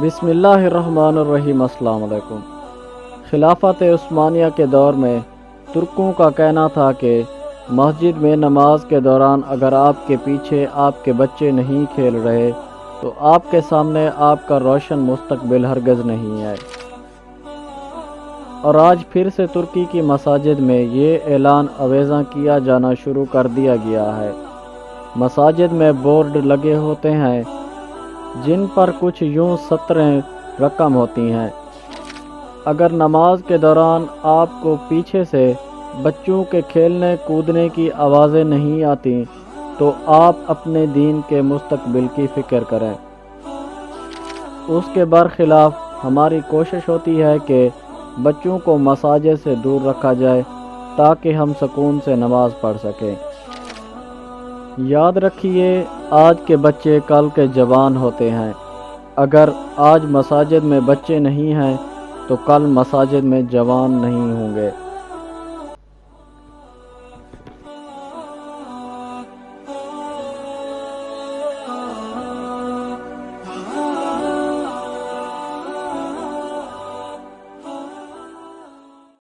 بسم اللہ الرحمن الرحیم۔ السلام علیکم۔ خلافت عثمانیہ کے دور میں ترکوں کا کہنا تھا کہ مسجد میں نماز کے دوران اگر آپ کے پیچھے آپ کے بچے نہیں کھیل رہے تو آپ کے سامنے آپ کا روشن مستقبل ہرگز نہیں ہے۔ اور آج پھر سے ترکی کی مساجد میں یہ اعلان اویزاں کیا جانا شروع کر دیا گیا ہے۔ مساجد میں بورڈ لگے ہوتے ہیں جن پر کچھ یوں سطریں رقم ہوتی ہیں: اگر نماز کے دوران آپ کو پیچھے سے بچوں کے کھیلنے کودنے کی آوازیں نہیں آتی تو آپ اپنے دین کے مستقبل کی فکر کریں۔ اس کے برخلاف ہماری کوشش ہوتی ہے کہ بچوں کو مساجد سے دور رکھا جائے تاکہ ہم سکون سے نماز پڑھ سکیں۔ یاد رکھیے، آج کے بچے کل کے جوان ہوتے ہیں۔ اگر آج مساجد میں بچے نہیں ہیں تو کل مساجد میں جوان نہیں ہوں گے۔